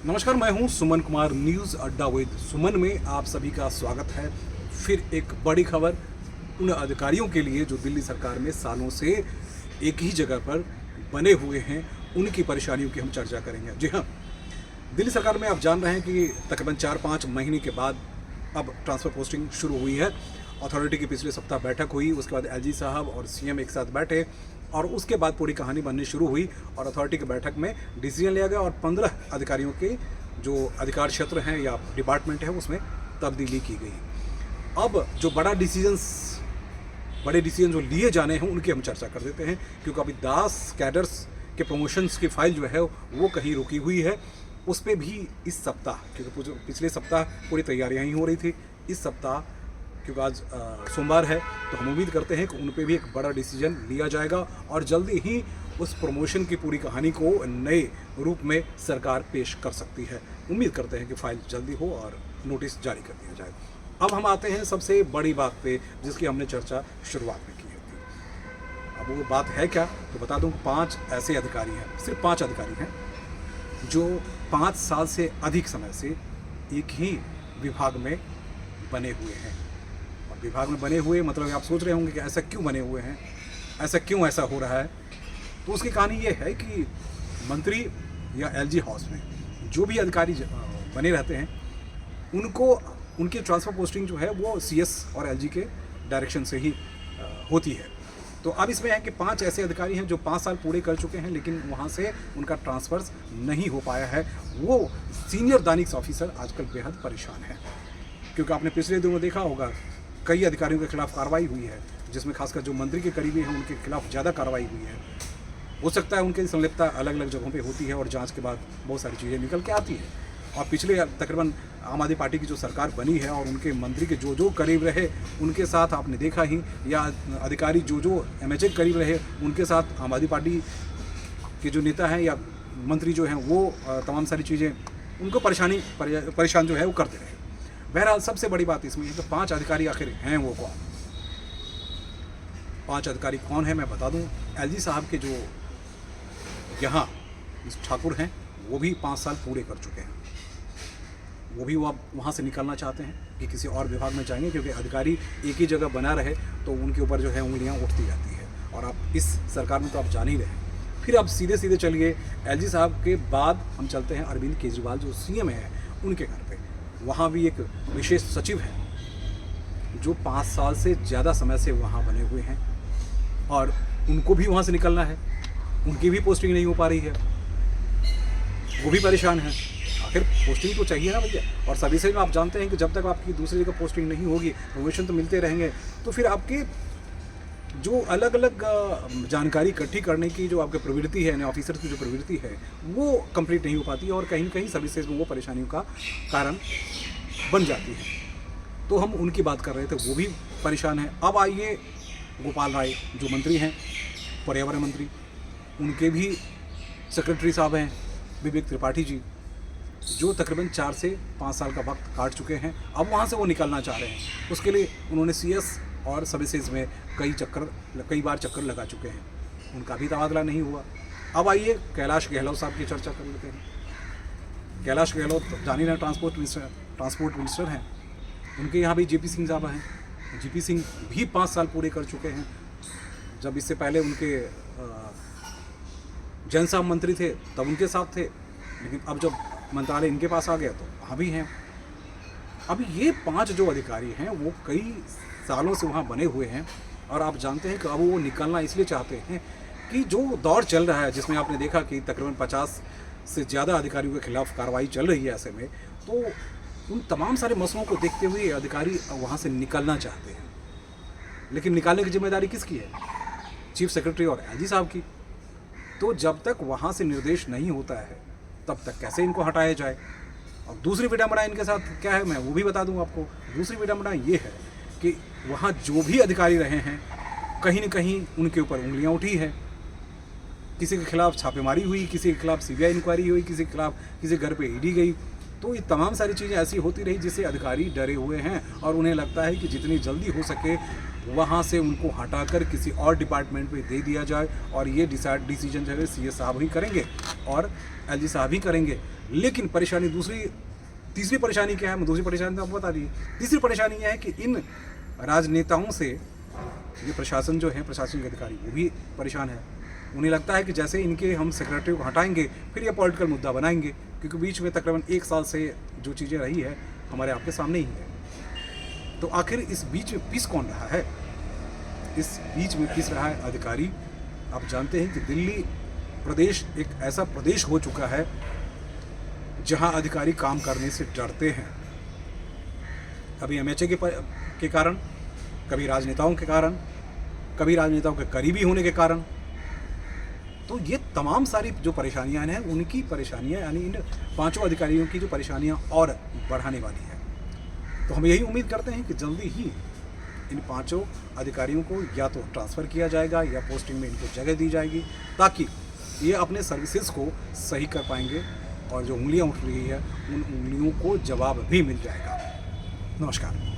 नमस्कार, मैं हूं सुमन कुमार। न्यूज़ अड्डा विद सुमन में आप सभी का स्वागत है। फिर एक बड़ी खबर उन अधिकारियों के लिए जो दिल्ली सरकार में सालों से एक ही जगह पर बने हुए हैं, उनकी परेशानियों की हम चर्चा करेंगे। जी हाँ, दिल्ली सरकार में आप जान रहे हैं कि तकरीबन 4-5 महीने के बाद अब ट्रांसफ़र पोस्टिंग शुरू हुई है। अथॉरिटी की पिछले सप्ताह बैठक हुई, उसके बाद एलजी साहब और सीएम एक साथ बैठे और उसके बाद पूरी कहानी बननी शुरू हुई और अथॉरिटी की बैठक में डिसीजन लिया गया और 15 अधिकारियों के जो अधिकार क्षेत्र हैं या डिपार्टमेंट है उसमें तब्दीली की गई। अब जो बड़े डिसीजन जो लिए जाने हैं उनकी हम चर्चा कर देते हैं, क्योंकि अभी 10 कैडर्स के प्रमोशंस की फाइल जो है वो कहीं रुकी हुई है। उस पर भी इस सप्ताह, क्योंकि पिछले सप्ताह पूरी तैयारियां ही हो रही थी, इस सप्ताह क्योंकि आज सोमवार है तो हम उम्मीद करते हैं कि उन पर भी एक बड़ा डिसीजन लिया जाएगा और जल्दी ही उस प्रमोशन की पूरी कहानी को नए रूप में सरकार पेश कर सकती है। उम्मीद करते हैं कि फाइल जल्दी हो और नोटिस जारी कर दिया जाए। अब हम आते हैं सबसे बड़ी बात पे, जिसकी हमने चर्चा शुरुआत में की थी। अब वो बात है क्या, तो बता दूं, 5 ऐसे अधिकारी हैं, सिर्फ 5 अधिकारी हैं जो 5 साल से अधिक समय से एक ही विभाग में बने हुए हैं। और विभाग में बने हुए मतलब आप सोच रहे होंगे कि ऐसा क्यों बने हुए हैं, ऐसा हो रहा है। तो उसकी कहानी ये है कि मंत्री या एलजी हाउस में जो भी अधिकारी बने रहते हैं उनको उनकी ट्रांसफ़र पोस्टिंग जो है वो सीएस और एलजी के डायरेक्शन से ही होती है। तो अब इसमें है कि 5 ऐसे अधिकारी हैं जो 5 साल पूरे कर चुके हैं, लेकिन वहाँ से उनका ट्रांसफ़र नहीं हो पाया है। वो सीनियर दानिश ऑफिसर आजकल बेहद परेशान हैं, क्योंकि आपने पिछले दिनों देखा होगा कई अधिकारियों के खिलाफ कार्रवाई हुई है, जिसमें खासकर जो मंत्री के करीबी हैं उनके खिलाफ ज़्यादा कार्रवाई हुई है। हो सकता है उनकी संलिप्तता अलग अलग जगहों पे होती है और जांच के बाद बहुत सारी चीज़ें निकल के आती हैं। और पिछले तकरीबन आम आदमी पार्टी की जो सरकार बनी है और उनके मंत्री के जो करीब रहे उनके साथ आपने देखा ही, या अधिकारी जो एमएचए करीब रहे उनके साथ आम आदमी पार्टी के जो नेता हैं या मंत्री जो हैं वो तमाम सारी चीज़ें उनको परेशान जो है वो करते रहे। बहरहाल सबसे बड़ी बात इसमें है कि 5 अधिकारी आखिर हैं वो कौन। 5 अधिकारी कौन है मैं बता दूं। एलजी साहब के जो यहाँ ठाकुर हैं वो भी 5 साल पूरे कर चुके हैं। वो भी अब वहाँ से निकलना चाहते हैं कि किसी और विभाग में जाएंगे, क्योंकि अधिकारी एक ही जगह बना रहे तो उनके ऊपर जो है उंगलियाँ उठती जाती है। और आप इस सरकार में तो आप जान ही रहे हैं। फिर आप सीधे चलिए एलजी साहब के बाद हम चलते हैं अरविंद केजरीवाल जो सीएम है उनके घर पे। वहाँ भी एक विशेष सचिव है जो 5 साल से ज़्यादा समय से वहाँ बने हुए हैं और उनको भी वहाँ से निकलना है। उनकी भी पोस्टिंग नहीं हो पा रही है, वो भी परेशान है। आखिर पोस्टिंग तो चाहिए ना भैया। और सभी से आप जानते हैं कि जब तक आपकी दूसरी जगह पोस्टिंग नहीं होगी, प्रमोशन तो मिलते रहेंगे, तो फिर आपके जो अलग अलग जानकारी इकट्ठी करने की जो आपकी प्रवृत्ति है, नए ऑफिसर की जो प्रवृत्ति है, वो कंप्लीट नहीं हो पाती है और कहीं न कहीं सर्विसेज में वो परेशानियों का कारण बन जाती है। तो हम उनकी बात कर रहे थे, वो भी परेशान है। अब आइए गोपाल राय जो मंत्री हैं, पर्यावरण मंत्री, उनके भी सेक्रेटरी साहब हैं विवेक त्रिपाठी जी, जो तकरीबन 4 से 5 साल का वक्त काट चुके हैं। अब वहाँ से वो निकलना चाह रहे हैं। उसके लिए उन्होंने सीएस और सर्विसेज में कई बार चक्कर लगा चुके हैं, उनका भी तबादला नहीं हुआ। अब आइए कैलाश गहलोत साहब की चर्चा कर लेते हैं। कैलाश गहलोत जानी ना ट्रांसपोर्ट मिनिस्टर हैं, उनके यहाँ भी जेपी सिंह साहब हैं। जेपी सिंह भी 5 साल पूरे कर चुके हैं। जब इससे पहले उनके जैन साहब मंत्री थे तब उनके साथ थे, लेकिन अब जब मंत्रालय इनके पास आ गया तो वहाँ भी हैं। अब ये 5 जो अधिकारी हैं वो कई सालों से वहाँ बने हुए हैं और आप जानते हैं कि अब वो निकलना इसलिए चाहते हैं कि जो दौर चल रहा है, जिसमें आपने देखा कि तकरीबन 50 से ज़्यादा अधिकारियों के खिलाफ कार्रवाई चल रही है, ऐसे में तो उन तमाम सारे मसलों को देखते हुए अधिकारी वहाँ से निकलना चाहते हैं। लेकिन निकालने की जिम्मेदारी किसकी है? चीफ सेक्रेटरी और एलजी साहब की। तो जब तक वहाँ से निर्देश नहीं होता है तब तक कैसे इनको हटाया जाए। और दूसरी विडंबना इनके साथ क्या है मैं वो भी बता दूं आपको। दूसरी विडंबना ये है कि वहाँ जो भी अधिकारी रहे हैं कहीं न कहीं उनके ऊपर उंगलियाँ उठी है। किसी के खिलाफ छापेमारी हुई, किसी के खिलाफ सीबीआई इंक्वायरी हुई, किसी के खिलाफ किसी घर पे ईडी गई। तो ये तमाम सारी चीज़ें ऐसी होती रही जिससे अधिकारी डरे हुए हैं और उन्हें लगता है कि जितनी जल्दी हो सके वहाँ से उनको हटाकर किसी और डिपार्टमेंट में दे दिया जाए और ये डिसीजन जो है सीएस साहब ही करेंगे और एलजी साहब ही करेंगे। लेकिन परेशानी तीसरी परेशानी क्या है, दूसरी परेशानी तो आपको बता दी। तीसरी परेशानी यह है कि इन राजनेताओं से ये प्रशासन जो है, प्रशासन के अधिकारी वो भी परेशान है। उन्हें लगता है कि जैसे इनके हम सेक्रेटरी को हटाएंगे फिर ये पॉलिटिकल मुद्दा बनाएंगे, क्योंकि बीच में तकरीबन 1 साल से जो चीज़ें रही है हमारे आपके सामने ही है। तो आखिर इस बीच में पीस कौन रहा है? इस बीच में पीस रहा है अधिकारी। आप जानते हैं कि दिल्ली प्रदेश एक ऐसा प्रदेश हो चुका है जहां अधिकारी काम करने से डरते हैं, कभी एमएचए के कारण, कभी राजनेताओं के कारण, कभी राजनेताओं के करीबी होने के कारण। तो ये तमाम सारी जो परेशानियां हैं उनकी परेशानियां, यानी इन 5 अधिकारियों की जो परेशानियां और बढ़ाने वाली है। तो हम यही उम्मीद करते हैं कि जल्दी ही इन 5 अधिकारियों को या तो ट्रांसफ़र किया जाएगा या पोस्टिंग में इनको जगह दी जाएगी, ताकि ये अपने सर्विसेज को सही कर पाएंगे और जो उंगलियां उठ रही है उन उंगलियों को जवाब भी मिल जाएगा। नमस्कार।